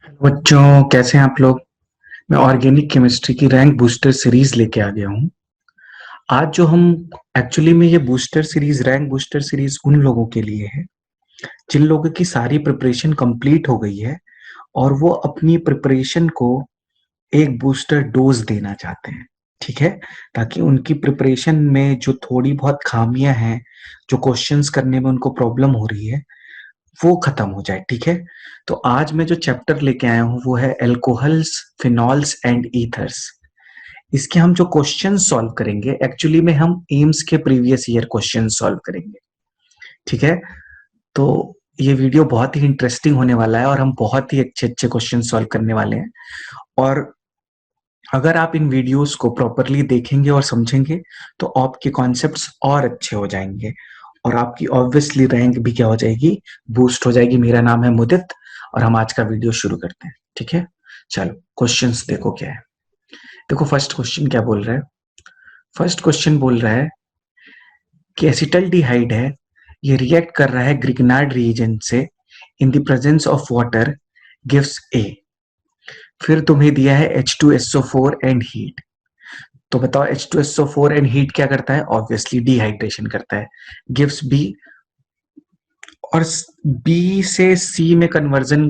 बच्चों, कैसे हैं आप लोग। मैं ऑर्गेनिक केमिस्ट्री की रैंक बूस्टर सीरीज लेके आ गया हूँ। आज जो हम एक्चुअली में ये booster series rank booster series उन लोगों के लिए है जिन लोगों की सारी प्रिपरेशन कंप्लीट हो गई है और वो अपनी प्रिपरेशन को एक बूस्टर डोज देना चाहते हैं। ठीक है, ताकि उनकी प्रिपरेशन में जो थोड़ी बहुत खामियां हैं, जो क्वेश्चंस करने में उनको प्रॉब्लम हो रही है, वो खत्म हो जाए। ठीक है, तो आज मैं जो चैप्टर लेके आया हूँ वो है एल्कोहल्स, फिनॉल्स एंड ईथर्स। इसके हम जो क्वेश्चन सॉल्व करेंगे, एक्चुअली में हम एम्स के प्रीवियस ईयर क्वेश्चन सॉल्व करेंगे। ठीक है, तो ये वीडियो बहुत ही इंटरेस्टिंग होने वाला है और हम बहुत ही अच्छे अच्छे क्वेश्चन सॉल्व करने वाले हैं। और अगर आप इन वीडियोस को प्रॉपरली देखेंगे और समझेंगे तो आपके कॉन्सेप्ट्स और अच्छे हो जाएंगे और आपकी ऑब्वियसली रैंक भी क्या हो जाएगी, बूस्ट हो जाएगी। मेरा नाम है मुदित और हम आज का वीडियो शुरू करते हैं। ठीक है, चलो क्वेश्चंस देखो क्या है। देखो फर्स्ट क्वेश्चन क्या बोल रहा है। फर्स्ट क्वेश्चन बोल रहा है कि एसिटल्डिहाइड है, ये रिएक्ट कर रहा है ग्रिग्नार्ड रिएजेंट से in the presence of water, gives ए। फिर तुम्हें दिया है H2SO4 एंड हीट। तो बताओ H2SO4 एंड हीट क्या करता है, ऑब्वियसली डिहाइड्रेशन करता है। गिव्स बी, और बी से सी में कन्वर्जन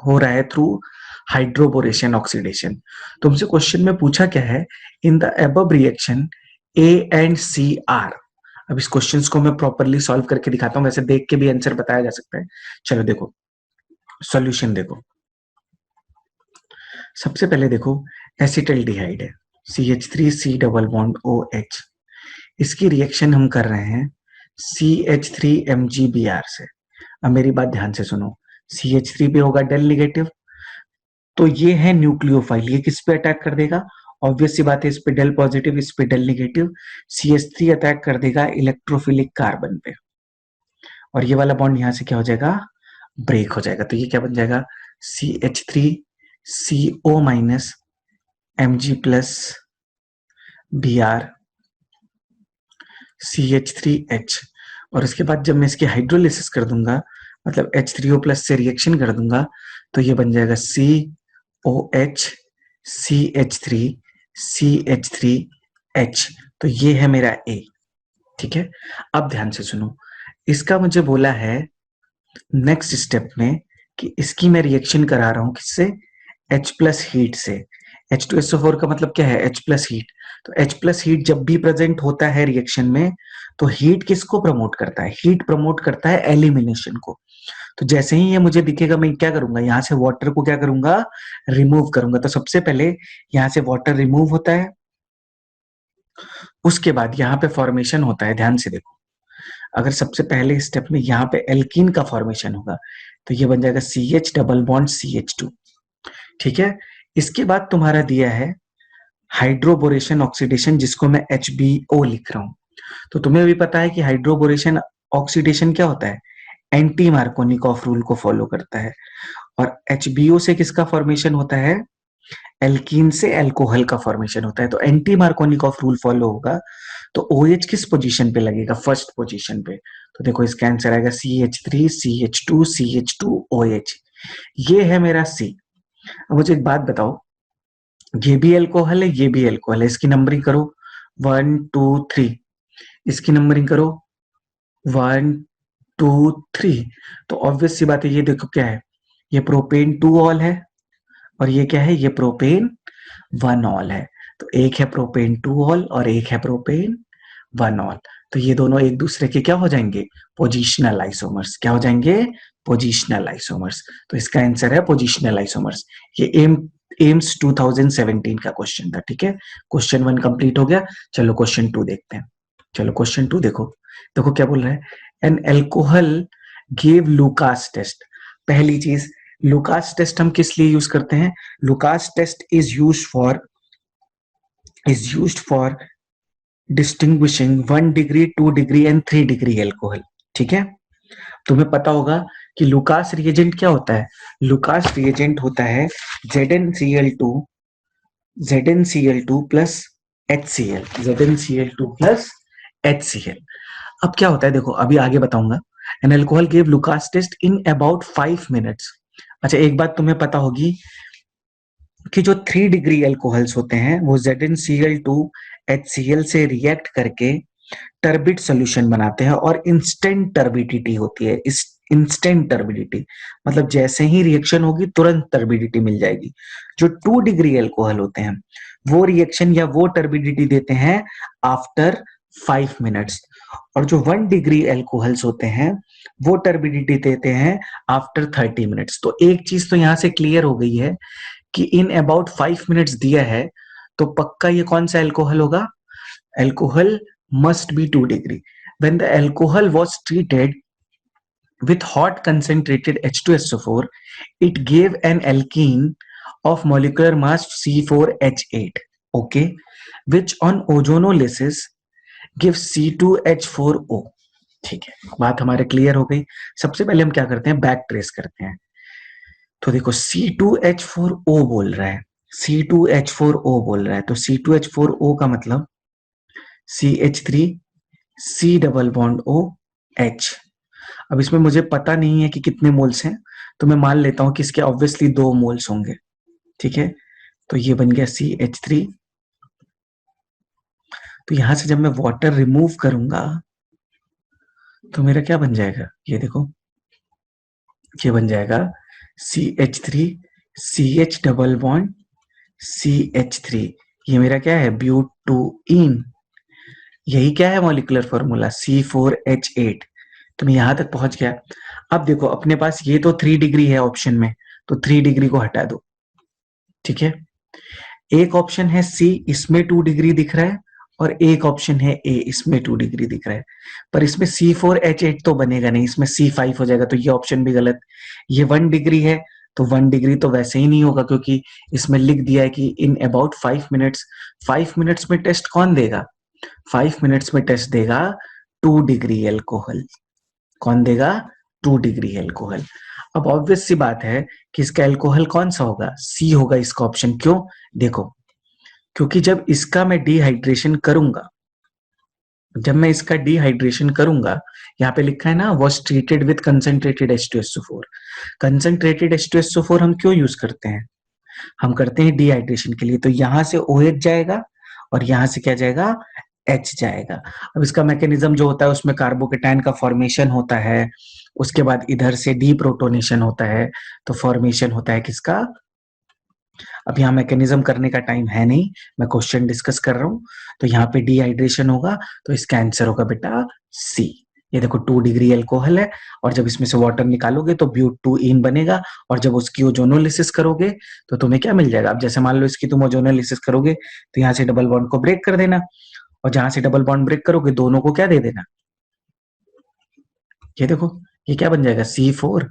हो रहा है थ्रू हाइड्रोबोरेशन ऑक्सीडेशन। तुमसे क्वेश्चन में पूछा क्या है, in the above reaction A and C are. अब इस क्वेश्चन को मैं प्रॉपरली सॉल्व करके दिखाता हूं, वैसे देख के भी आंसर बताया जा सकता है। चलो देखो सॉल्यूशन देखो। सबसे पहले देखो, एसिटल्डिहाइड है, CH3 C double bond OH। इसकी रिएक्शन हम कर रहे हैं CH3MgBr से। अब मेरी बात ध्यान से सुनो, CH3 पे होगा डेल निगेटिव, तो ये है न्यूक्लियोफाइल, ये किस पे अटैक कर देगा, ऑब्वियस सी बात है, इस पे डेल पॉजिटिव, इस पे डेल निगेटिव। CH3 अटैक कर देगा इलेक्ट्रोफिलिक कार्बन पे और ये वाला बॉन्ड यहां से क्या हो जाएगा, ब्रेक हो जाएगा। तो ये क्या बन जाएगा, CH3CO माइनस Mg+Br CH3H। और इसके बाद जब मैं इसकी हाइड्रोलिसिस कर दूंगा, मतलब H3O+ से रिएक्शन कर दूंगा, तो ये बन जाएगा COH CH3 CH3H। तो ये है मेरा A। ठीक है, अब ध्यान से सुनो, इसका मुझे बोला है नेक्स्ट स्टेप में कि इसकी मैं रिएक्शन करा रहा हूं किससे, H+ हीट से। H2SO4 का मतलब क्या है, H+ हीट। तो H+ हीट जब भी प्रेजेंट होता है रिएक्शन में, तो हीट किसको प्रमोट करता है, हीट प्रमोट करता है एलिमिनेशन को। तो जैसे ही ये मुझे दिखेगा, मैं क्या करूंगा, यहाँ से वाटर को क्या करूंगा, रिमूव करूंगा। तो सबसे पहले यहाँ से वाटर रिमूव होता है, उसके बाद यहाँ पे फॉर्मेशन होता है। ध्यान से देखो, अगर सबसे पहले स्टेप में यहाँ पे एल्कीन का फॉर्मेशन होगा, तो ये बन जाएगा CH डबल बॉन्ड CH2। ठीक है, इसके बाद तुम्हारा दिया है हाइड्रोबोरेशन ऑक्सीडेशन, जिसको मैं HBO लिख रहा हूं। तो तुम्हें भी पता है कि हाइड्रोबोरेशन ऑक्सीडेशन क्या होता है, एंटी मार्कोनिकॉफ रूल को फॉलो करता है। और HBO से किसका फॉर्मेशन होता है, एल्कीन से एल्कोहल का फॉर्मेशन होता है। तो एंटी मार्कोनिकॉफ रूल फॉलो होगा, तो OH किस पोजीशन पे लगेगा, फर्स्ट पोजीशन पे। तो देखो इसका आंसर आएगा CH3 CH2 CH2 OH। ये है मेरा C। अब मुझे एक बात बताओ, ये भी एल्कोहल है, ये भी एल्कोहल है, इसकी नंबरिंग करो 1 2 3। इसकी नंबरिंग करो 1 2 3। तो ऑब्वियस सी बात है, ये देखो क्या है, ये प्रोपेन 2 ऑल है और ये क्या है, ये प्रोपेन 1 ऑल है। तो एक है प्रोपेन 2 ऑल और एक है प्रोपेन 1 ऑल। तो ये दोनों एक दूसरे के क्या हो जाएंगे, पोजिशनल आइसोमर्स। क्या हो जाएंगे, पोजिशनल आइसोमर्स। तो इसका आंसर है पोजिशनल आइसोमर्स। ये एम्स 2017 का क्वेश्चन था। ठीक है, क्वेश्चन 1 कंप्लीट हो गया। चलो क्वेश्चन 2 देखते हैं। चलो क्वेश्चन 2 देखो। देखो क्या बोल रहा है, an alcohol give Lucas test. पहली चीज, लुकास टेस्ट हम किस लिए यूज करते हैं, Lucas test is used for distinguishing 1 degree 2 degree and 3 degree alcohol. ठीक है, तुम्हें पता होगा कि लुकास रिएजेंट क्या होता है, लुकास रिएजेंट होता है ZnCl2 ZnCl2 plus HCl, ZnCl2 plus HCl। अब क्या होता है देखो, अभी आगे बताऊंगा। An alcohol give Lucas test in about 5 minutes. अच्छा, एक बात तुम्हें पता होगी कि जो 3 डिग्री एल्कोहल्स होते हैं वो ZnCl2HCl से रिएक्ट करके टर्बिड सॉल्यूशन बनाते हैं और इंस्टेंट टर्बिडिटी होती है। इस इंस्टेंट टर्बिडिटी मतलब जैसे ही रिएक्शन होगी तुरंत टर्बिडिटी मिल जाएगी। जो 2 डिग्री एल्कोहल होते हैं वो रिएक्शन या वो टर्बिडिटी देते हैं आफ्टर 5 मिनट्स, और जो 1 डिग्री एल्कोहल्स होते हैं वो टर्बिडिटी देते हैं आफ्टर 30 मिनट्स। तो एक चीज तो यहां से क्लियर हो गई है कि इन अबाउट 5 मिनट्स दिया है तो पक्का ये कौन सा एल्कोहल होगा? Alcohol must be 2 degree. When the alcohol was treated with hot concentrated H2SO4, it gave an alkene of molecular mass C4H8, okay, which on ozonolysis gives C2H4O. ठीक है, बात हमारे क्लियर हो गई। सबसे पहले हम क्या करते हैं, बैक ट्रेस करते हैं। तो देखो C2H4O बोल रहा है, C2H4O बोल रहा है, तो C2H4O का मतलब CH3 C double bond O H। अब इसमें मुझे पता नहीं है कि कितने मोल्स हैं, तो मैं मान लेता हूं कि इसके ऑब्वियसली 2 मोल्स होंगे। ठीक है, तो ये बन गया CH3। तो यहां से जब मैं वाटर रिमूव करूंगा तो मेरा क्या बन जाएगा, ये देखो, ये बन जाएगा CH3 CH double bond CH3। ये मेरा क्या है, ब्यूटूइन। यही क्या है मॉलिक्यूलर फॉर्मूला, C4H8। तो मैं यहां तक पहुंच गया। अब देखो अपने पास ये तो 3 डिग्री है ऑप्शन में, तो 3 डिग्री को हटा दो। ठीक है, एक ऑप्शन है सी, इसमें 2 डिग्री दिख रहा है, और एक ऑप्शन है ए, इसमें 2 डिग्री दिख रहा है। पर इसमें C4H8 तो बनेगा नहीं, इसमें C5 हो जाएगा, तो ये ऑप्शन भी गलत। ये 1 डिग्री है तो 1 डिग्री तो वैसे ही नहीं होगा, क्योंकि इसमें लिख दिया है कि इन अबाउट 5 मिनट्स। 5 मिनट्स में टेस्ट कौन देगा, 5 मिनट्स में टेस्ट देगा 2 डिग्री एल्कोहल। कौन देगा, 2 डिग्री एल्कोहल। अब ऑब्वियस सी बात है कि इसका एल्कोहल कौन सा होगा, सी होगा इसका ऑप्शन। क्यों, देखो, क्योंकि जब इसका मैं डिहाइड्रेशन करूंगा, जब मैं इसका डिहाइड्रेशन करूंगा, यहाँ पे लिखा है ना, was treated with concentrated H2SO4। Concentrated H2SO4 हम क्यों यूज करते हैं, हम करते हैं डिहाइड्रेशन के लिए। तो यहां से OH जाएगा और यहां से क्या जाएगा, H जाएगा। अब इसका मैकेनिज्म जो होता है उसमें कार्बोकेटाइन का फॉर्मेशन होता है, उसके बाद इधर से डीप्रोटोनेशन होता है, तो फॉर्मेशन होता है किसका। अब यहाँ मैकेनिज्म करने का टाइम है नहीं, मैं क्वेश्चन डिस्कस कर रहा हूँ। तो यहाँ पे डिहाइड्रेशन होगा, तो इसका आंसर होगा बेटा सी। ये देखो 2 डिग्री एल्कोहल है, और जब इसमें से वाटर निकालोगे तो ब्यूटूइन बनेगा, और जब उसकी ओजोनोलिसिस करोगे तो तुम्हें क्या मिल जाएगा। अब जैसे मान लो इसकी तुम ओजोनोलिसिस करोगे तो यहाँ से डबल बॉन्ड को ब्रेक कर देना, और जहां से डबल बॉन्ड ब्रेक करोगे दोनों को क्या दे देना, ये देखो, ये क्या बन जाएगा, C4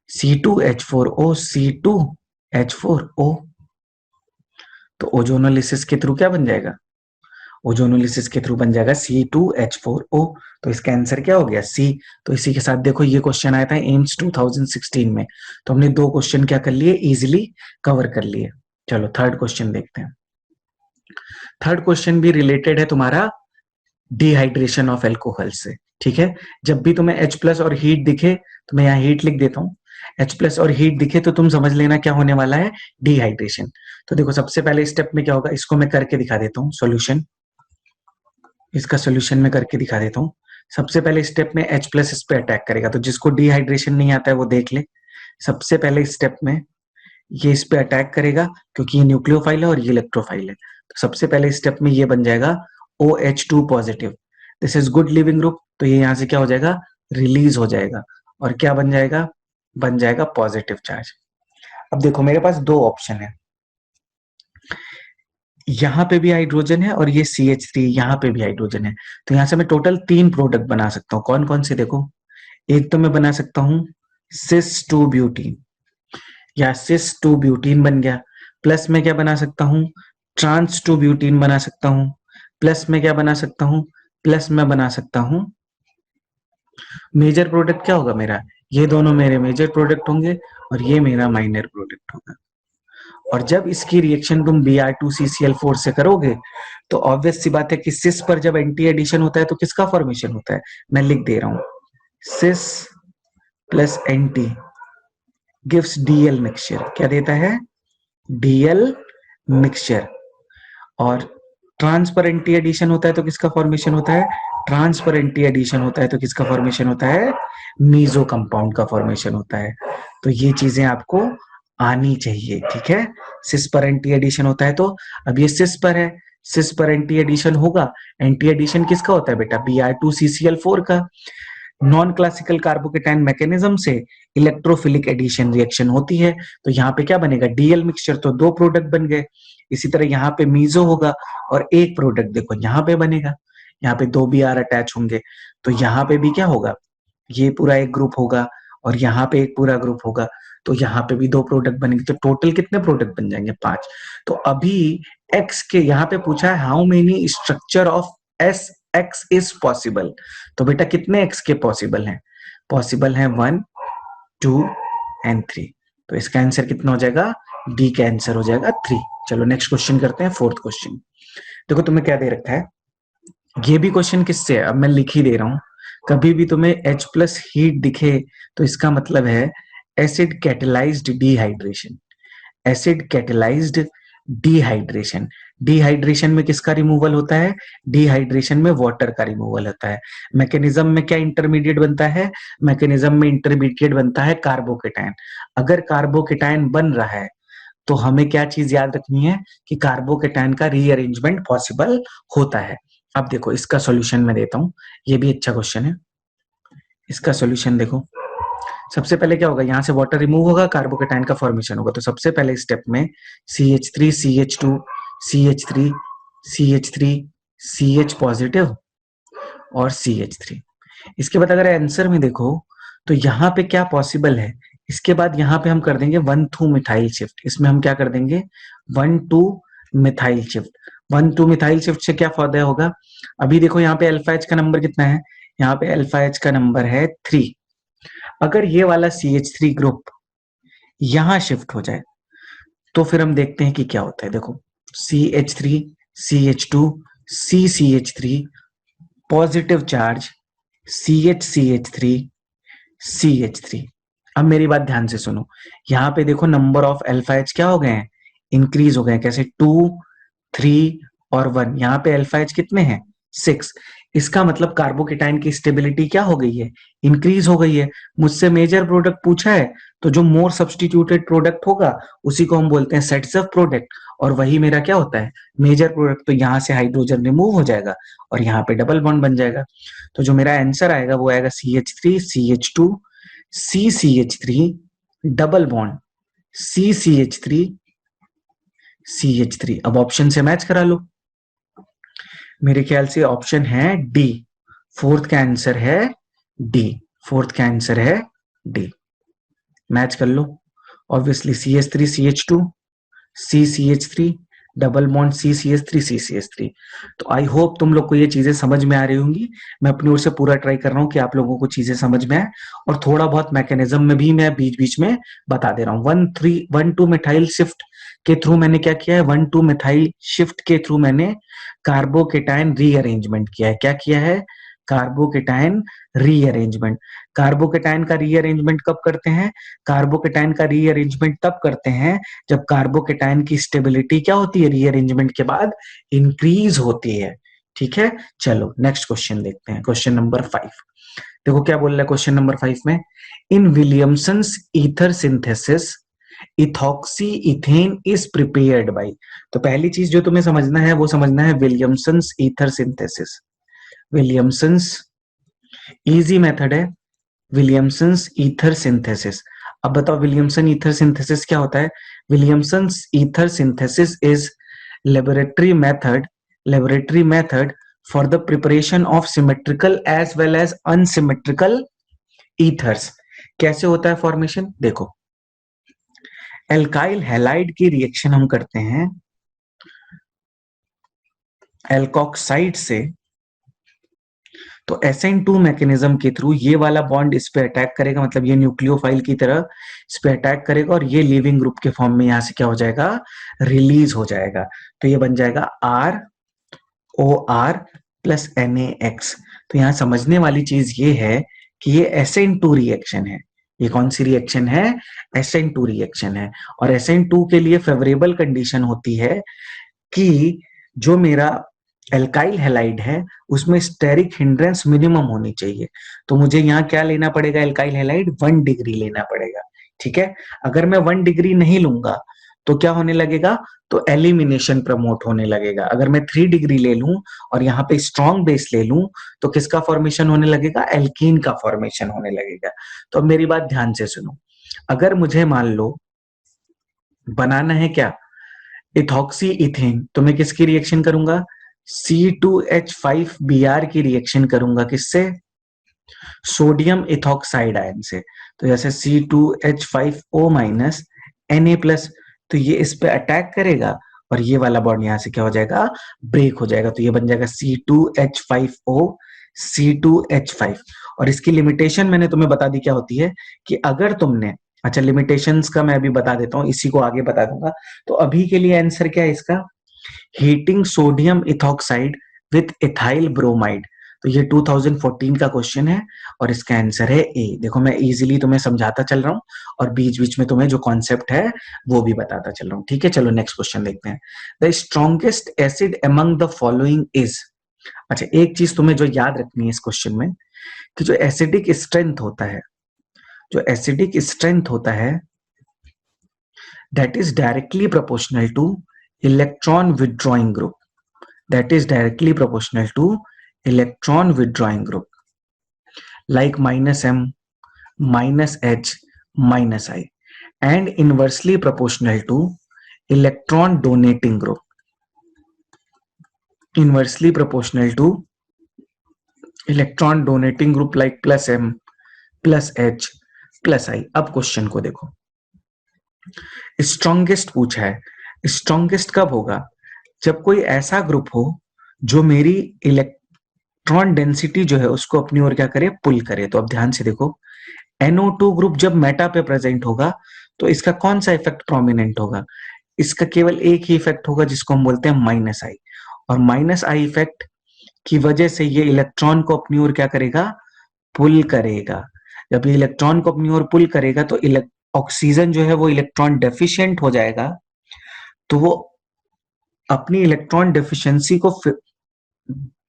C2H4O C2H4O। तो ओजोनोलिसिस के थ्रू क्या बन जाएगा, ओजोनोलिसिस के थ्रू बन जाएगा C2H4O। तो इसका आंसर क्या हो गया, सी। तो इसी के साथ देखो ये क्वेश्चन आया था एम्स 2016 में, तो हमने 2 क्वेश्चन क्या कर लिए, इजिली कवर कर लिए। चलो थर्ड क्वेश्चन देखते हैं। थर्ड क्वेश्चन भी रिलेटेड है तुम्हारा डिहाइड्रेशन ऑफ एल्कोहल से। ठीक है, जब भी तुम्हें H प्लस और हीट दिखे, तो मैं यहाँ हीट लिख देता हूँ, H प्लस और हीट दिखे तो तुम समझ लेना क्या होने वाला है, डिहाइड्रेशन। तो देखो सबसे पहले स्टेप में क्या होगा, इसको मैं करके दिखा देता हूँ सॉल्यूशन, इसका सॉल्यूशन में करके दिखा देता हूँ। सबसे पहले स्टेप में H प्लस इस पे अटैक करेगा, तो जिसको डिहाइड्रेशन नहीं आता है वो देख ले। सबसे पहले स्टेप में ये इस पे अटैक करेगा, क्योंकि ये न्यूक्लियोफाइल है और ये इलेक्ट्रोफाइल है। तो सबसे पहले स्टेप में ये बन जाएगा OH2 positive, this is good leaving group. तो ये यहाँ से क्या हो जाएगा, रिलीज हो जाएगा, और क्या बन जाएगा, बन जाएगा पॉजिटिव चार्ज। अब देखो मेरे पास 2 ऑप्शन है, यहाँ पे भी हाइड्रोजन है और ये CH3 यहाँ पे भी हाइड्रोजन है। तो यहाँ से मैं टोटल 3 प्रोडक्ट बना सकता हूँ। कौन कौन से, देखो, एक तो मैं बना सकता हूँ सिस 2 ब्यूटीन, या सिस 2 ब्यूटीन बन गया। प्लस में क्या बना सकता हूँ, ट्रांस 2 ब्यूटीन बना सकता हूँ। प्लस में क्या बना सकता हूँ, प्लस में बना सकता हूँ, मेजर प्रोडक्ट क्या होगा मेरा, ये दोनों मेरे मेजर प्रोडक्ट होंगे और ये मेरा माइनर प्रोडक्ट होगा। और जब इसकी रिएक्शन तुम Br2CCl4 से करोगे तो ऑब्वियस सी बात है कि सिस पर जब एंटी एडिशन होता है तो किसका फॉर्मेशन होता है, मैं लिख दे रहा हूं, cis plus anti gives DL mixture, क्या देता है? DL mixture. और ट्रांसपेरेंटली एडिशन होता है तो किसका फॉर्मेशन होता है? ट्रांसपेरेंटली एडिशन होता है तो किसका फॉर्मेशन होता है? मीजो कंपाउंड का फॉर्मेशन होता है। तो ये चीजें आपको आनी चाहिए, ठीक है। सिस पर एंटी एडिशन होता है, तो अब ये सिस पर है, सिस पर एंटी एडिशन होगा। एंटी एडिशन किसका होता है बेटा? Br2CCl4 का। नॉन क्लासिकल कार्बोकेटाइन मैकेनिज्म से इलेक्ट्रोफिलिक एडिशन रिएक्शन होती है, तो यहाँ पे क्या बनेगा? डीएल मिक्सचर, तो दो प्रोडक्ट बन गए। इसी तरह यहाँ पे मीजो होगा और एक प्रोडक्ट देखो यहाँ पे बनेगा, यहाँ पे दो बी आर अटैच होंगे, तो यहाँ पे भी क्या होगा? ये पूरा एक ग्रुप होगा और यहाँ पे एक पूरा ग्रुप होगा, तो यहाँ पे भी दो प्रोडक्ट बनेंगे, तो टोटल कितने प्रोडक्ट बन जाएंगे? 5। तो अभी एक्स के यहाँ पे पूछा है how many structure of S x is possible, तो बेटा कितने एक्स के पॉसिबल हैं? पॉसिबल है 1, 2 एंड 3। तो इसका आंसर कितना हो जाएगा? डी का आंसर हो जाएगा 3। चलो नेक्स्ट क्वेश्चन करते हैं, फोर्थ क्वेश्चन। देखो तुम्हें क्या दे रखा है, ये भी क्वेश्चन किससे है? अब मैं लिख ही दे रहा हूं। कभी भी तुम्हें H प्लस हीट दिखे तो इसका मतलब है acid catalysed dehydration. Acid catalysed dehydration. Dehydration में किसका रिमूवल होता है? डिहाइड्रेशन में वाटर का रिमूवल होता है। मैकेनिज्म में क्या इंटरमीडिएट बनता है? मैकेनिज्म में इंटरमीडिएट बनता है कार्बोकेटाइन। अगर कार्बोकेटाइन बन रहा है तो हमें क्या चीज याद रखनी है कि कार्बोकेटाइन का रीअरेंजमेंट पॉसिबल होता है। अब देखो इसका सॉल्यूशन मैं देता हूं, ये भी अच्छा क्वेश्चन है। इसका सॉल्यूशन देखो, सबसे पहले क्या होगा? यहां से वाटर रिमूव होगा, कार्बोकेटाइन का फॉर्मेशन होगा। तो सबसे पहले स्टेप में CH3 CH2 CH3 CH3 CH positive और CH3। इसके बाद अगर आंसर में देखो तो यहाँ पे क्या पॉसिबल है? इसके बाद यहाँ पे हम कर देंगे 1,2 मिथाइल शिफ्ट। इसमें हम क्या कर देंगे? 1,2 मिथाइल शिफ्ट। 1,2 मिथाइल शिफ्ट से क्या फायदा होगा? अभी देखो यहाँ पे अल्फा एच का नंबर कितना है? यहाँ पे अल्फा एच का नंबर है 3। अगर ये वाला CH3 ग्रुप यहां शिफ्ट हो जाए तो फिर हम देखते हैं कि क्या होता है। देखो CH3 CH2 CCH3 positive charge CH3 CH3। अब मेरी बात ध्यान से सुनो, यहाँ पे देखो नंबर ऑफ अल्फा एच क्या हो गए हैं? इंक्रीज हो गए हैं। कैसे? 2, 3 और 1। यहाँ पे अल्फा एच कितने हैं? 6। इसका मतलब कार्बोकेटाइन की स्टेबिलिटी क्या हो गई है? इंक्रीज हो गई है। मुझसे मेजर प्रोडक्ट पूछा है तो जो मोर सब्सटीट्यूटेड प्रोडक्ट होगा उसी को हम बोलते हैं सेट्स ऑफ प्रोडक्ट, और वही मेरा क्या होता है? Major product. तो यहाँ से हाइड्रोजन रिमूव हो जाएगा और यहाँ पे डबल बॉन्ड बन जाएगा। तो जो मेरा आंसर आएगा वो आएगा CH3 CH2 CCH3 double bond CCH3 CH3। अब ऑप्शन से मैच करा लो। मेरे ख्याल से ऑप्शन है डी। फोर्थ का आंसर है डी। फोर्थ का आंसर है डी। मैच कर लो। Obviously CH3 CH2 CCH3 double bond CCH3 CCH3। तो आई होप तुम लोग को ये चीजें समझ में आ रही होंगी। मैं अपनी ओर से पूरा ट्राई कर रहा हूँ कि आप लोगों को चीजें समझ में आए, और थोड़ा बहुत मैकेनिज्म में भी मैं बीच बीच में बता दे रहा हूँ। 1,2 मिथाइल शिफ्ट के थ्रू मैंने क्या किया है? 1,2 मिथाइल शिफ्ट के थ्रू मैंने कार्बोकेटाइन रीअरेंजमेंट किया है। क्या किया है? Carbocation rearrangement. कार्बोकेटाइन का रीअरेंजमेंट कब करते हैं? कार्बोकेटाइन का रीअरेंजमेंट तब करते हैं जब कार्बोकेटाइन की स्टेबिलिटी क्या होती है? रीअरेंजमेंट के बाद इंक्रीज होती है। ठीक है, चलो नेक्स्ट क्वेश्चन देखते हैं, क्वेश्चन नंबर 5। देखो क्या बोल रहा है क्वेश्चन नंबर 5 में, in Williamson's ether synthesis ethoxy ethane is prepared by. तो पहली चीज जो तुम्हें समझना है वो समझना है Williamson's ether synthesis. Williamson's easy method है, विलियमसन्स ईथर सिंथेसिस। अब बताओ विलियमसन ईथर सिंथेसिस क्या होता है? Williamson's ether synthesis is laboratory method for the preparation of symmetrical as well as unsymmetrical ethers। कैसे होता है फॉर्मेशन? देखो एल्काइल हैलाइड की रिएक्शन हम करते हैं एल्कोक्साइड से, तो SN2 मैकेनिज्म के थ्रू ये वाला बॉन्ड इस पे अटैक करेगा, मतलब ये न्यूक्लियोफाइल की तरह इस पे अटैक करेगा और ये लिविंग ग्रुप के फॉर्म में यहां से क्या हो जाएगा? रिलीज हो जाएगा। तो ये बन जाएगा ROR प्लस NaX। तो यहाँ समझने वाली चीज ये है कि ये SN2 रिएक्शन है, ये कौन सी रिएक्शन है? SN2 रिएक्शन है। और SN2 के लिए फेवरेबल कंडीशन होती है कि जो मेरा एल्काइल हैलाइड है उसमें स्टेरिक हिंड्रेंस मिनिमम होनी चाहिए। तो मुझे यहाँ क्या लेना पड़ेगा? एल्काइल हैलाइड 1 डिग्री लेना पड़ेगा। ठीक है, अगर मैं 1 डिग्री नहीं लूंगा तो क्या होने लगेगा? तो एलिमिनेशन प्रमोट होने लगेगा। अगर मैं 3 डिग्री ले लूं और यहाँ पे स्ट्रॉन्ग बेस ले लूं तो किसका फॉर्मेशन होने लगेगा? एल्कीन का फॉर्मेशन होने लगेगा। तो अब मेरी बात ध्यान से सुनो, अगर मुझे मान लो बनाना है क्या? इथॉक्सी इथेन, तो मैं किसकी रिएक्शन करूंगा? C2H5Br की रिएक्शन करूंगा। किससे? सोडियम इथॉक्साइड आयन से। तो जैसे C2H5O माइनस Na+, तो ये इस पे अटैक करेगा और ये वाला बॉन्ड यहां से क्या हो जाएगा? ब्रेक हो जाएगा। तो ये बन जाएगा C2H5O C2H5। और इसकी लिमिटेशन मैंने तुम्हें बता दी क्या होती है कि अगर तुमने, अच्छा लिमिटेशंस का मैं अभी बता देता हूं, इसी को आगे बता दूंगा। तो अभी के लिए आंसर क्या है इसका? Heating sodium ethoxide with ethyl bromide. तो ये 2014 का क्वेश्चन है और इसका आंसर है ए। देखो मैं इजीली तुम्हें समझाता चल रहा हूँ और बीच बीच में तुम्हें जो कॉन्सेप्ट है वो भी बताता चल रहा हूँ। ठीक है, चलो नेक्स्ट क्वेश्चन देखते हैं। The strongest acid among the following is. अच्छा, एक चीज तुम्हें जो याद रखनी है इस क्वेश्चन में कि जो एसिडिक स्ट्रेंथ होता है, जो एसिडिक स्ट्रेंथ होता है that is directly proportional to electron withdrawing group, that is directly proportional to electron withdrawing group like -m, -h, -i, and inversely proportional to electron donating group, inversely proportional to electron donating group like +m, +h, +i। अब question को देखो, strongest पूछा है। Strongest कब होगा? जब कोई ऐसा ग्रुप हो जो मेरी इलेक्ट्रॉन डेंसिटी जो है उसको अपनी ओर क्या करे? पुल करे। तो अब ध्यान से देखो, NO2 ग्रुप जब मेटा पे प्रेजेंट होगा तो इसका कौन सा इफेक्ट प्रोमिनेंट होगा? इसका केवल एक ही इफेक्ट होगा जिसको हम बोलते हैं -i। और -i इफेक्ट की वजह से ये इलेक्ट्रॉन को अपनी ओर क्या करेगा? पुल करेगा। जब ये इलेक्ट्रॉन को अपनी ओर पुल करेगा तो ऑक्सीजन जो है वो इलेक्ट्रॉन डेफिशिएंट हो जाएगा। तो वो अपनी इलेक्ट्रॉन डेफिशिएंसी को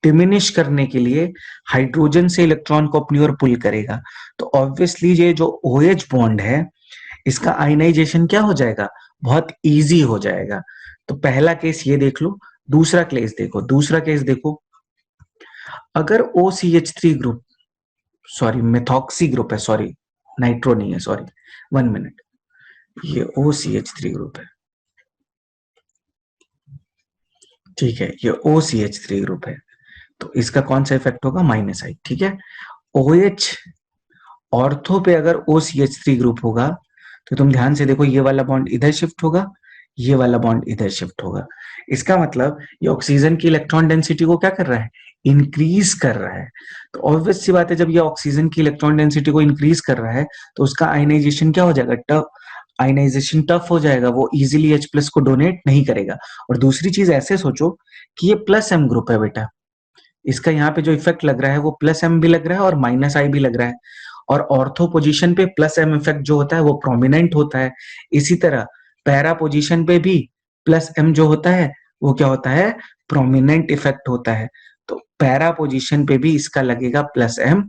डिमिनिश करने के लिए हाइड्रोजन से इलेक्ट्रॉन को अपनी ओर पुल करेगा। तो ऑब्वियसली ये जो OH बॉन्ड है इसका आयनाइजेशन क्या हो जाएगा? बहुत इजी हो जाएगा। तो पहला केस ये देख लो। दूसरा केस देखो, दूसरा केस देखो, अगर OCH3 group, sorry methoxy group है, सॉरी नाइट्रो नहीं है, सॉरी 1 मिनट, ये OCH3 ग्रुप है। ठीक है, ये OCH3 ग्रुप है तो इसका कौन सा इफेक्ट होगा? -i। ठीक है, OH ऑर्थो पे अगर OCH3 ग्रुप होगा तो तुम ध्यान से देखो, ये वाला बॉन्ड इधर शिफ्ट होगा, ये वाला बॉन्ड इधर शिफ्ट होगा। इसका मतलब ये ऑक्सीजन की इलेक्ट्रॉन डेंसिटी को क्या कर रहा है? इंक्रीज कर रहा है। तो ऑब्वियस सी बात है, जब ये ऑक्सीजन की इलेक्ट्रॉन डेंसिटी को इंक्रीज कर रहा है तो उसका आयनाइजेशन क्या हो जाएगा? टफ। आयनाइजेशन टफ हो जाएगा, वो इजीली H+ को डोनेट नहीं करेगा। और दूसरी चीज ऐसे सोचो कि ये +m ग्रुप है बेटा, इसका यहाँ पे जो इफेक्ट लग रहा है वो +m भी लग रहा है और -i भी लग रहा है। और ऑर्थो पोजीशन पे +m इफेक्ट जो होता है वो प्रोमिनेंट होता है। इसी तरह पैरा पोजीशन पे भी +m जो होता है वो क्या होता है? प्रोमिनेंट इफेक्ट होता है। तो पैरा पोजीशन पे भी इसका लगेगा +m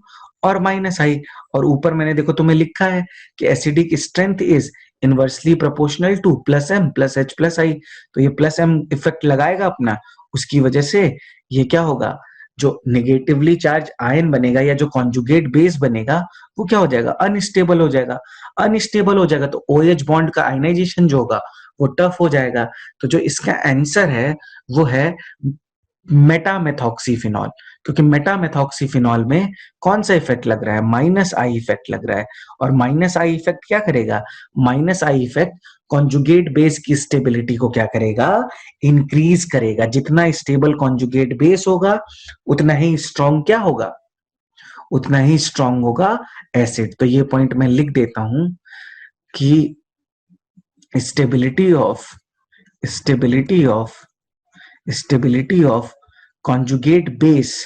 और -i। और ऊपर मैंने देखो तुम्हें लिखा है कि acidic strength is inversely proportional to +m + h + i। तो ये +m इफेक्ट लगाएगा अपना, उसकी वजह से ये क्या होगा? जो नेगेटिवली चार्ज आयन बनेगा या जो कॉन्जुगेट बेस बनेगा वो क्या हो जाएगा? अनस्टेबल हो जाएगा। अनस्टेबल हो जाएगा तो OH बॉन्ड का आयनाइजेशन जो होगा वो टफ हो जाएगा। तो जो इसका आंसर है वो है मेटामेथॉक्सीफिनॉल। क्योंकि मेटामेथॉक्सीफिनॉल में कौन सा इफेक्ट लग रहा है? -i इफेक्ट लग रहा है। और -i इफेक्ट क्या करेगा? -i इफेक्ट कॉन्जुगेट बेस की स्टेबिलिटी को क्या करेगा? इंक्रीज करेगा। जितना स्टेबल कॉन्जुगेट बेस होगा उतना ही स्ट्रॉन्ग क्या होगा? उतना ही स्ट्रॉन्ग होगा एसिड। तो ये पॉइंट मैं लिख देता हूं कि stability of stability of stability of conjugate base,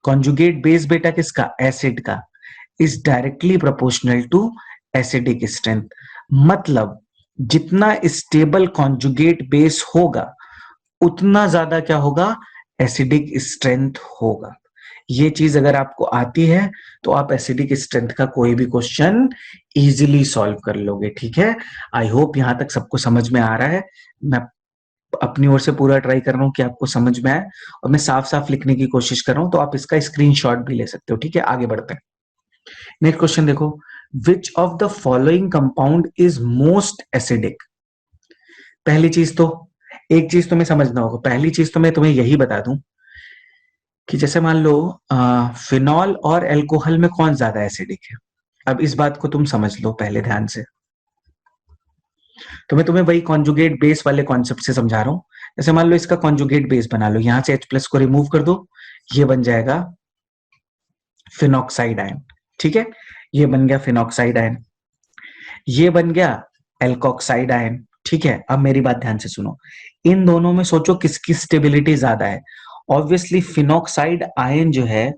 conjugate base बेटा किसका? एसिड का, is directly proportional to acidic strength. मतलब जितना स्टेबल कॉन्जुगेट बेस होगा उतना ज्यादा क्या होगा, एसिडिक स्ट्रेंथ होगा। ये चीज अगर आपको आती है तो आप एसिडिक स्ट्रेंथ का कोई भी क्वेश्चन इजीली सॉल्व कर लोगे। ठीक है, आई होप यहां तक सबको समझ में आ रहा है। मैं अपनी ओर से पूरा ट्राई कर रहा हूं कि आपको समझ में आए, और मैं साफ साफ लिखने की कोशिश कर रहा हूं, तो आप इसका स्क्रीनशॉट भी ले सकते हो। ठीक है, आगे बढ़ते हैं। नेक्स्ट क्वेश्चन देखो, विच of the following compound is most acidic. पहली चीज तो, एक चीज तुम्हें समझना होगा, पहली चीज तो मैं तुम्हें यही बता दूं कि जैसे मान लो फिनॉल और अल्कोहल में कौन ज्यादा एसिडिक है। अब इस बात को तुम समझ लो पहले ध्यान से, तो मैं तुम्हें वही कॉन्जुगेट बेस वाले कॉन्सेप्ट से समझा रहा हूं। जैसे मान लो इसका कॉन्जुगेट बेस बना लो, यहां से H+ को रिमूव कर दो, ये बन जाएगा फिनॉक्साइड आयन। ठीक है, ये बन गया फिनॉक्साइड आयन, ये बन गया एल्कोक्साइड आयन। ठीक है, अब मेरी बात ध्यान से सुनो, इन दोनों में सोचो किसकी स्टेबिलिटी ज्यादा है। ऑब्वियसली फिनॉक्साइड आयन जो है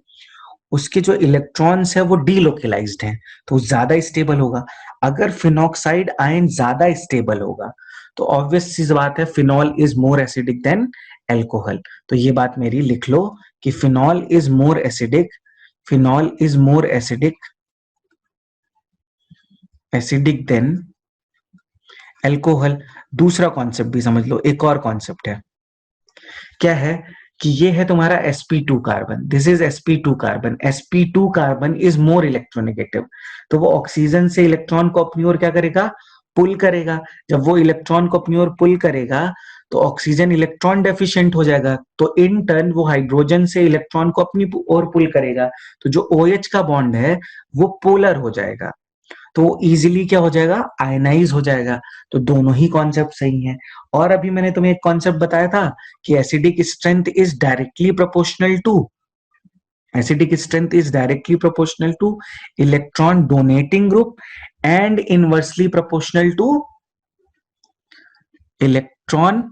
उसके जो इलेक्ट्रॉन्स है वो डीलोकलाइज्ड हैं, तो ज्यादा स्टेबल होगा। अगर फिनॉक्साइड आयन ज्यादा स्टेबल होगा तो ऑब्वियस सी बात है phenol is more acidic then alcohol. तो ये बात मेरी लिख लो कि phenol is more acidic, phenol is more acidic then alcohol. दूसरा कॉन्सेप्ट भी समझ लो, एक और कॉन्सेप्ट है, क्या है कि ये है तुम्हारा sp2 carbon, this is sp2 carbon. sp2 carbon is more electronegative, तो वो ऑक्सीजन से इलेक्ट्रॉन को अपनी ओर क्या करेगा, पुल करेगा। जब वो इलेक्ट्रॉन को अपनी ओर पुल करेगा तो ऑक्सीजन इलेक्ट्रॉन डेफिशिएंट हो जाएगा, तो इन टर्न वो हाइड्रोजन से इलेक्ट्रॉन को अपनी ओर पुल करेगा, तो जो OH का बॉन्ड है वो पोलर हो जाएगा, तो इजीली क्या हो जाएगा, आयनाइज हो जाएगा। तो दोनों ही कॉन्सेप्ट सही हैं। और अभी मैंने तुम्हें एक कॉन्सेप्ट बताया था कि acidic strength is directly proportional to, acidic strength is directly proportional to electron donating group and inversely proportional to electron,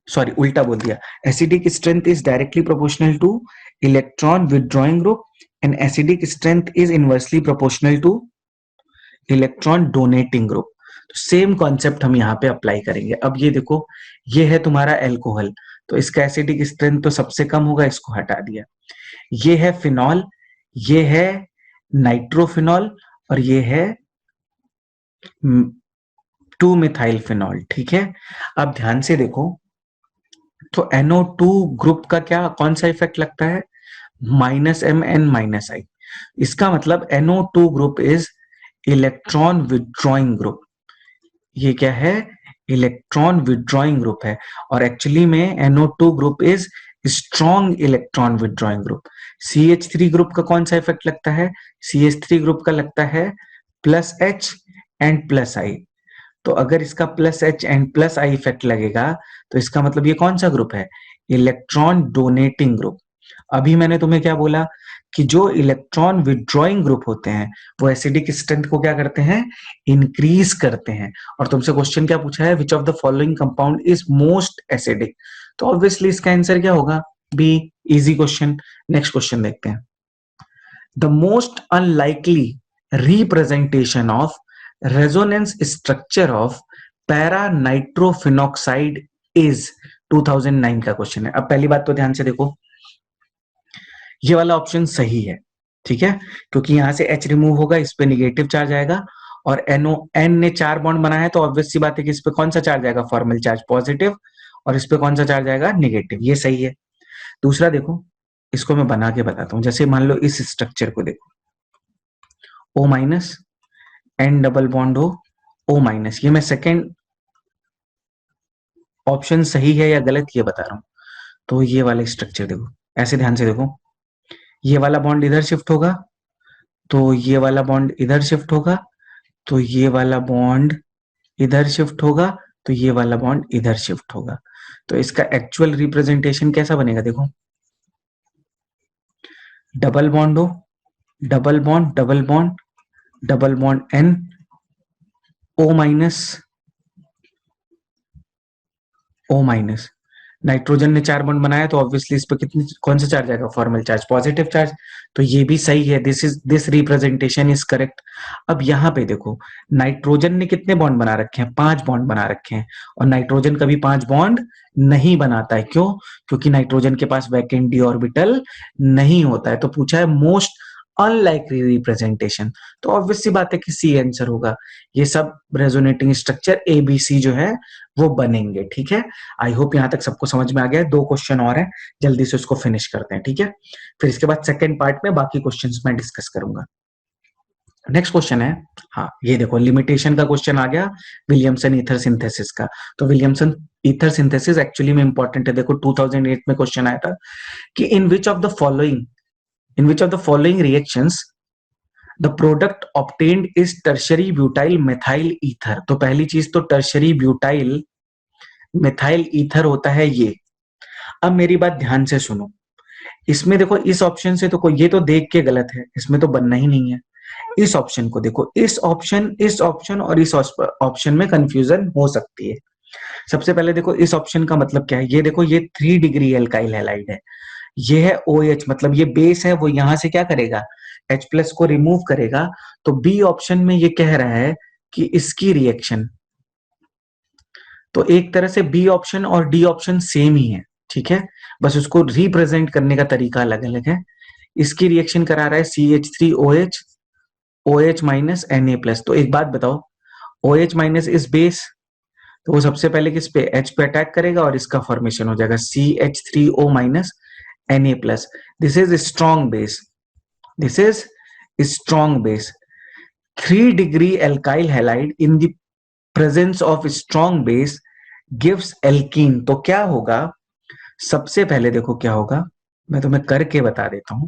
sorry उल्टा बोल दिया, acidic strength is directly proportional to electron withdrawing group and acidic strength is inversely proportional to electron donating group. तो same concept हम यहाँ पे apply करेंगे। अब ये देखो, ये है तुम्हारा एल्कोहल, तो इसका एसिडिक स्ट्रेंथ तो सबसे कम होगा, इसको हटा दिया। ये है फिनॉल, ये है नाइट्रोफिनॉल, और ये है 2 मिथाइल फिनॉल। ठीक है, अब ध्यान से देखो, तो NO2 ग्रुप का क्या, कौन सा इफेक्ट लगता है, -MN-I। इसका मतलब NO2 group is electron withdrawing group. ये क्या है, इलेक्ट्रॉन विदड्रॉइंग ग्रुप है, और एक्चुअली में NO2 group is strong electron withdrawing group. CH3 group का कौन सा इफेक्ट लगता है, CH3 ग्रुप का लगता है +H एंड +I। तो अगर इसका +H एंड +I इफेक्ट लगेगा तो इसका मतलब ये कौन सा ग्रुप है, इलेक्ट्रॉन डोनेटिंग ग्रुप। अभी मैंने तुम्हें क्या बोला कि जो इलेक्ट्रॉन विदड्रॉइंग ग्रुप होते हैं वो एसिडिक स्ट्रेंथ को क्या करते हैं, इंक्रीज करते हैं। और तुमसे क्वेश्चन क्या पूछा है, which of the following compound is most acidic, तो ऑब्वियसली इसका आंसर क्या होगा, B. Easy question. Next question देखते हैं, the most unlikely representation of resonance structure of para nitrophenoxide is, 2009 का क्वेश्चन है। अब पहली बात तो ध्यान से देखो, ये वाला ऑप्शन सही है। ठीक है, क्योंकि यहां से H रिमूव होगा, इस पे निगेटिव चार्ज आएगा, और N ने 4 बॉन्ड बनाया है, तो ऑब्वियस सी बात है कि इस पे कौन सा चार्ज आएगा, फॉर्मल चार्ज पॉजिटिव, और इस पे कौन सा चार्ज आएगा, निगेटिव। ये सही है। दूसरा देखो, इसको मैं बना के बताता हूं। जैसे मान लो इस स्ट्रक्चर को देखो, O-, N डबल बॉन्ड हो O-, ये मैं सेकेंड ऑप्शन सही है या गलत ये बता रहा हूं। तो ये वाला स्ट्रक्चर देखो, ऐसे ध्यान से देखो, ये वाला बॉन्ड इधर शिफ्ट होगा, तो ये वाला बॉन्ड इधर शिफ्ट होगा, तो ये वाला बॉन्ड इधर शिफ्ट होगा, तो ये वाला बॉन्ड इधर शिफ्ट होगा। तो इसका एक्चुअल रिप्रेजेंटेशन कैसा बनेगा, देखो, डबल बॉन्ड हो, double bond double bond double bond N, O-, O-, nitrogen ने 4 बॉन्ड बनाया तो ऑब्वियसली इस पे कितनी कौन सा चार्ज आएगा, फॉर्मल चार्ज, पॉजिटिव चार्ज। तो ये भी सही है, दिस रिप्रेजेंटेशन इज करेक्ट। अब यहाँ पे देखो नाइट्रोजन ने कितने बॉन्ड बना रखे हैं, 5 बॉन्ड बना रखे हैं, और नाइट्रोजन कभी 5 बॉन्ड नहीं बनाता है। क्यों? क्योंकि नाइट्रोजन के पास वैकेंट डी ऑर्बिटल नहीं होता है। तो पूछा है मोस्ट अनलाइकली रिप्रेजेंटेशन, तो ऑब्वियस सी बात है कि सी आंसर होगा। ये सब resonating structure A B C जो है वो बनेंगे। ठीक है, आई होप यहाँ तक सबको समझ में आ गया है। 2 क्वेश्चन और है, जल्दी से उसको फिनिश करते हैं। ठीक है, फिर इसके बाद सेकेंड पार्ट में बाकी क्वेश्चंस मैं डिस्कस करूंगा। नेक्स्ट क्वेश्चन है, हाँ ये देखो लिमिटेशन का क्वेश्चन आ गया विलियमसन ईथर सिंथेसिस का। तो विलियमसन ईथर सिंथेसिस एक्चुअली में इंपॉर्टेंट है। देखो 2008 में क्वेश्चन आया था कि in which of the following reactions the product obtained is tertiary butyl methyl ether. तो पहली चीज तो टर्शरी ब्यूटाइल मेथाइल ईथर होता है ये। अब मेरी बात ध्यान से सुनो, इसमें देखो इस ऑप्शन से तो कोई, ये तो देख के गलत है, इसमें तो बनना ही नहीं है। इस ऑप्शन को देखो, इस ऑप्शन और इस ऑप्शन में कंफ्यूजन हो सकती है। सबसे पहले देखो इस ऑप्शन का मतलब क्या है, ये देखो ये 3 डिग्री एल्काइल हैलाइड है, ये है OH, मतलब ये बेस है, वो यहां से क्या करेगा, H प्लस को रिमूव करेगा। तो बी ऑप्शन में ये कह रहा है कि इसकी रिएक्शन, तो एक तरह से बी ऑप्शन और डी ऑप्शन सेम ही है। ठीक है, बस उसको रिप्रेजेंट करने का तरीका अलग अलग है। इसकी रिएक्शन करा रहा है CH3OH, OH minus Na plus. तो एक बात बताओ, OH माइनस इस बेस, तो वो सबसे पहले किस पे, H पे अटैक करेगा और इसका फॉर्मेशन हो जाएगा CH3O minus Na plus. This is strong base, this is strong base. 3 degree alkyl halide in the presence of strong base gives alkene. तो क्या होगा, सबसे पहले देखो क्या होगा, मैं तुम्हें करके बता देता हूं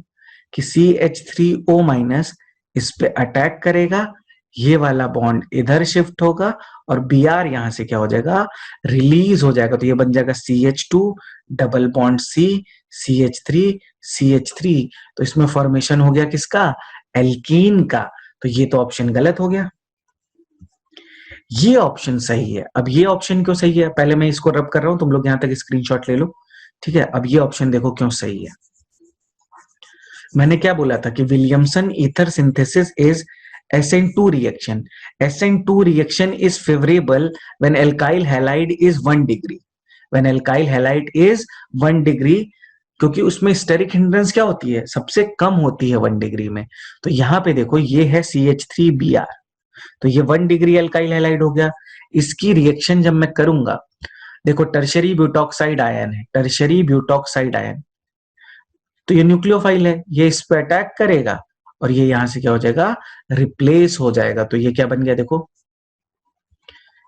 कि CH3O माइनस इस पे अटैक करेगा, ये वाला बॉन्ड इधर शिफ्ट होगा और Br यहां से क्या हो जाएगा, रिलीज हो जाएगा। तो ये बन जाएगा CH2 double bond C, CH3 CH3। तो इसमें फॉर्मेशन हो गया किसका, एल्कीन का। तो ये तो ऑप्शन गलत हो गया, ये ऑप्शन सही है। अब ये ऑप्शन क्यों सही है, पहले मैं इसको रब कर रहा हूं, तुम लोग यहां तक स्क्रीनशॉट ले लो। ठीक है, अब ये ऑप्शन देखो क्यों सही है। मैंने क्या बोला था कि Williamson ether synthesis is SN2 reaction. SN2 reaction is favourable when alkyl halide is 1 degree, when alkyl halide is 1 degree, क्योंकि उसमें स्टेरिक हिंड्रेंस क्या होती है, सबसे कम होती है 1 डिग्री में। तो यहाँ पे देखो ये है CH3Br, तो ये 1 डिग्री एल्काइल हैलाइड हो गया। इसकी रिएक्शन जब मैं करूंगा, देखो टर्शरी ब्यूटॉक्साइड आयन है, टर्शरी ब्यूटॉक्साइड आयन, तो ये न्यूक्लियोफाइल है, ये इस पे अटैक करेगा और ये यहां से क्या हो जाएगा, रिप्लेस हो जाएगा। तो ये क्या बन गया, देखो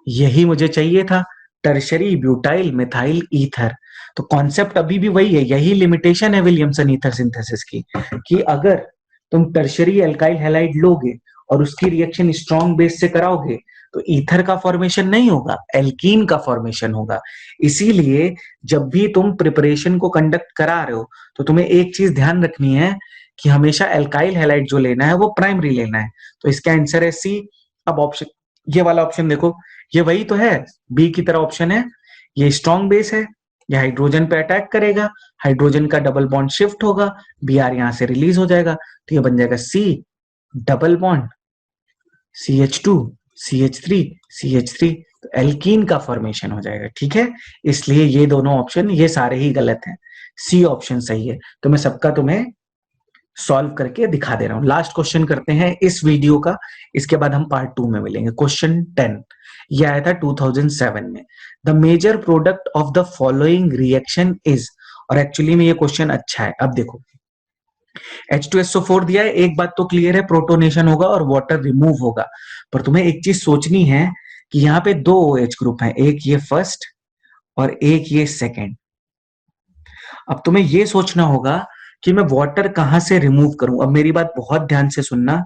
यही मुझे चाहिए था, टर्शरी ब्यूटाइल मिथाइल ईथर। तो कॉन्सेप्ट अभी भी वही है, यही लिमिटेशन है विलियमसन ईथर सिंथेसिस की, कि अगर तुम टर्शरी एल्काइल हैलाइड लोगे और उसकी रिएक्शन स्ट्रॉन्ग बेस से कराओगे तो ईथर का फॉर्मेशन नहीं होगा, एल्कीन का फॉर्मेशन होगा। इसीलिए जब भी तुम प्रिपरेशन को कंडक्ट करा रहे हो तो तुम्हें एक चीज ध्यान रखनी है कि हमेशा एल्काइल हैलाइड जो लेना है वो प्राइमरी लेना है। तो इसका आंसर है सी। अब ऑप्शन, ये वाला ऑप्शन देखो, ये वही तो है, बी की तरह ऑप्शन है, ये स्ट्रॉन्ग बेस है, ये हाइड्रोजन पे अटैक करेगा, हाइड्रोजन का डबल बॉन्ड शिफ्ट होगा, Br यहां से रिलीज हो जाएगा, तो ये बन जाएगा C double bond CH2 CH3 CH3, तो एल्कीन का फॉर्मेशन हो जाएगा। ठीक है, इसलिए ये दोनों ऑप्शन ये सारे ही गलत हैं, सी ऑप्शन सही है। तो मैं सबका तुम्हें सॉल्व करके दिखा दे रहा हूं। लास्ट क्वेश्चन करते हैं इस वीडियो का, इसके बाद हम पार्ट 2 में मिलेंगे। क्वेश्चन 10 ये आया था 2007 में। The major product of the following reaction is, और एक्चुअली में ये क्वेश्चन अच्छा है। अब देखो H2SO4 दिया है, एक बात तो क्लियर है, प्रोटोनेशन होगा और वाटर रिमूव होगा। पर तुम्हें एक चीज सोचनी है कि यहाँ पे 2 OH ग्रुप हैं, एक ये फर्स्ट और एक ये सेकेंड। अब तुम्हें ये सोचना होगा कि मैं वाटर कहां से रिमूव करूं। अब मेरी बात बहुत ध्यान से सुनना,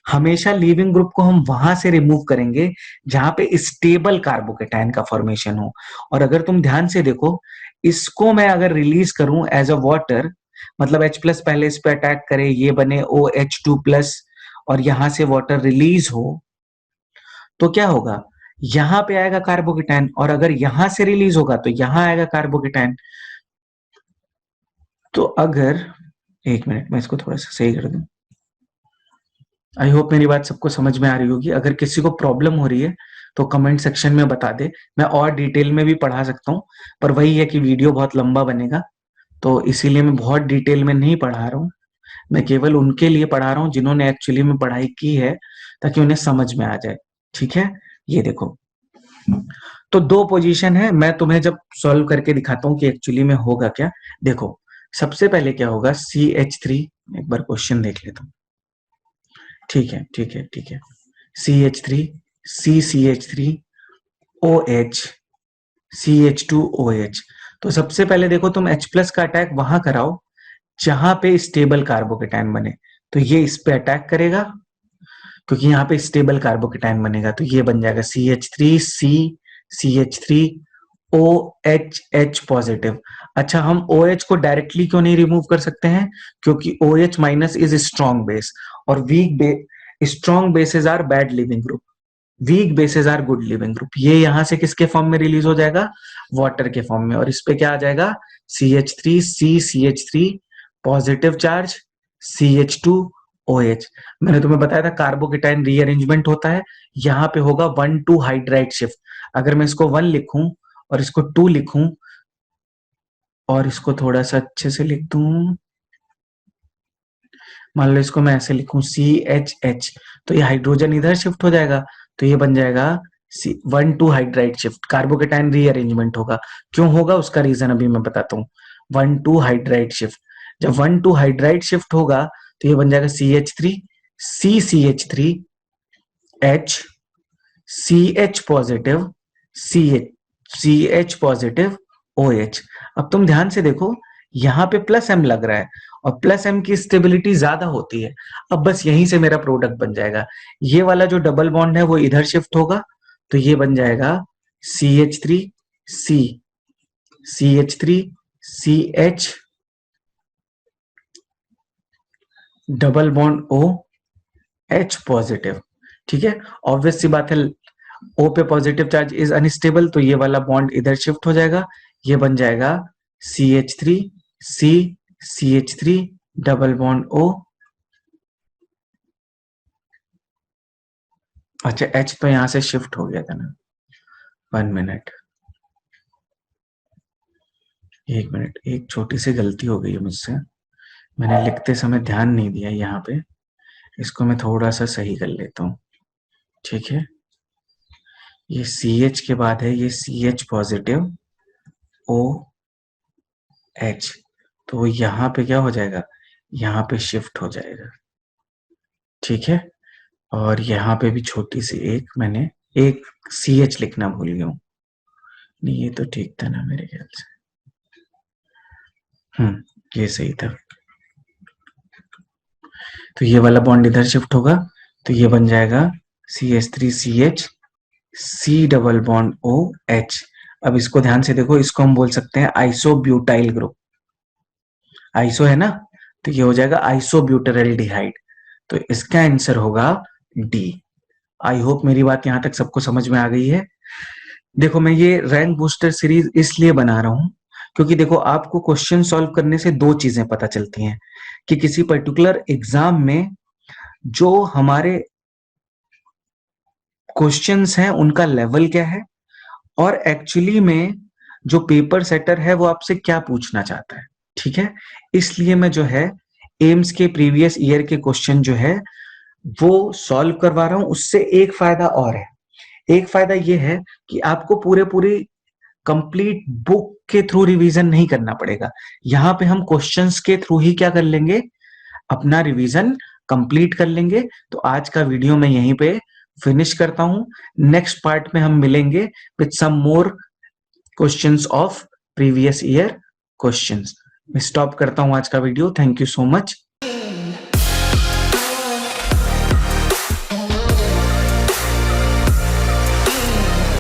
हमेशा लीविंग ग्रुप को हम वहां से रिमूव करेंगे जहां पे स्टेबल कार्बोकेटायन का फॉर्मेशन हो। और अगर तुम ध्यान से देखो, इसको मैं अगर रिलीज करूं एज अ वाटर, मतलब H प्लस पहले इस पे अटैक करे, ये बने OH2 प्लस और यहां से वाटर रिलीज हो, तो क्या होगा, यहां पे आएगा कार्बोकेटाइन, और अगर यहां से रिलीज होगा तो यहां आएगा कार्बोकेटाइन। तो अगर, एक मिनट मैं इसको थोड़ा सा सही कर दूं। आई होप मेरी बात सबको समझ में आ रही होगी। अगर किसी को प्रॉब्लम हो रही है तो कमेंट सेक्शन में बता दे, मैं और डिटेल में भी पढ़ा सकता हूँ, पर वही है कि वीडियो बहुत लंबा बनेगा, तो इसीलिए मैं बहुत डिटेल में नहीं पढ़ा रहा हूँ। मैं केवल उनके लिए पढ़ा रहा हूँ जिन्होंने एक्चुअली में पढ़ाई की है, ताकि उन्हें समझ में आ जाए। ठीक है, ये देखो, तो दो पोजीशन है, मैं तुम्हें जब सॉल्व करके दिखाता हूँ कि एक्चुअली में होगा क्या। देखो, सबसे पहले क्या होगा, CH3, एक बार क्वेश्चन देख लेता हूँ। ठीक है, ठीक है, ठीक है। CH3, CCH3, OH, CH2OH। तो सबसे पहले देखो, तुम H प्लस का अटैक वहां कराओ जहां पे स्टेबल कार्बोकेटाइन बने। तो ये इस पे अटैक करेगा, क्योंकि यहाँ पे स्टेबल कार्बोकेटाइन बनेगा, तो ये बन जाएगा CH3C, CH3OHH पॉजिटिव। अच्छा, हम OH को डायरेक्टली क्यों नहीं रिमूव कर सकते हैं? क्योंकि OH minus is strong base, और strong bases are bad leaving group, weak bases are good leaving group. ये यहां से किसके फॉर्म में रिलीज हो जाएगा? वाटर के फॉर्म में। और इस पे क्या आ जाएगा? CH3C, CH3 positive charge, CH2OH। मैंने तुम्हें बताया था कार्बोकेटाइन रीअरेंजमेंट होता है, यहाँ पे होगा 1,2 हाइड्राइड शिफ्ट। अगर मैं इसको 1 लिखूं और इसको 2 लिखूं और इसको थोड़ा सा अच्छे से लिख दूं, मान लो इसको मैं ऐसे लिखूं CHH, तो ये हाइड्रोजन इधर शिफ्ट हो जाएगा, तो ये बन जाएगा 1,2 हाइड्राइड शिफ्ट, कार्बोकेटाइन रीअरेंजमेंट होगा। क्यों होगा उसका रीजन अभी मैं बताता हूँ। 1,2 हाइड्राइड शिफ्ट, जब 1,2 हाइड्राइड शिफ्ट होगा तो ये बन जाएगा CH3, CCH3, H, CH positive, CH positive, OH। अब तुम ध्यान से देखो, यहाँ पे प्लस M लग रहा है, और प्लस M की स्टेबिलिटी ज्यादा होती है। अब बस यहीं से मेरा प्रोडक्ट बन जाएगा। ये वाला जो डबल बॉन्ड है वो इधर शिफ्ट होगा, तो ये बन जाएगा CH3C, CH3CH double bond OH positive. ठीक है, ऑब्वियस सी बात है, O पे पॉजिटिव चार्ज इज अनस्टेबल, तो ये वाला बॉन्ड इधर शिफ्ट हो जाएगा, ये बन जाएगा CH3C, CH3 double bond O। अच्छा, H तो यहां से शिफ्ट हो गया था ना, 1 मिनट, 1 मिनट, एक छोटी सी गलती हो गई है मुझसे, मैंने लिखते समय ध्यान नहीं दिया यहाँ पे, इसको मैं थोड़ा सा सही कर लेता हूँ। ठीक है, ये CH के बाद है ये CH पॉजिटिव OH, तो यहाँ पे क्या हो जाएगा, यहाँ पे शिफ्ट हो जाएगा। ठीक है, और यहाँ पे भी छोटी सी मैंने एक CH लिखना भूल गया हूँ। नहीं, ये तो ठीक था ना मेरे ख्याल से। ये सही था। तो ये वाला बॉन्ड इधर शिफ्ट होगा, तो ये बन जाएगा CH3CH, C double bond OH। अब इसको ध्यान से देखो, इसको हम बोल सकते हैं आइसोब्यूटाइल ग्रुप। आइसो है ना, तो ये हो जाएगा आइसोब्यूटेरल्डिहाइड। तो इसका आंसर होगा डी। आई होप मेरी बात यहां तक सबको समझ में आ गई है। देखो, मैं ये रैंक बूस्टर सीरीज इसलिए बना रहा हूं क्योंकि देखो, आपको क्वेश्चन सॉल्व करने से दो चीजें पता चलती हैं कि किसी पर्टिकुलर एग्जाम में जो हमारे क्वेश्चंस हैं उनका लेवल क्या है, और एक्चुअली में जो पेपर सेटर है वो आपसे क्या पूछना चाहता है। ठीक है, इसलिए मैं जो है एम्स के प्रीवियस ईयर के क्वेश्चन जो है वो सॉल्व करवा रहा हूं। उससे एक फायदा और है, एक फायदा ये है कि आपको पूरी कंप्लीट बुक के थ्रू रिवीजन नहीं करना पड़ेगा। यहाँ पे हम क्वेश्चंस के थ्रू ही क्या कर लेंगे, अपना रिवीजन कंप्लीट कर लेंगे। तो आज का वीडियो मैं यहीं पे फिनिश करता हूं। नेक्स्ट पार्ट में हम मिलेंगे with some more questions of previous year questions. मैं स्टॉप करता हूं आज का video. Thank you so much.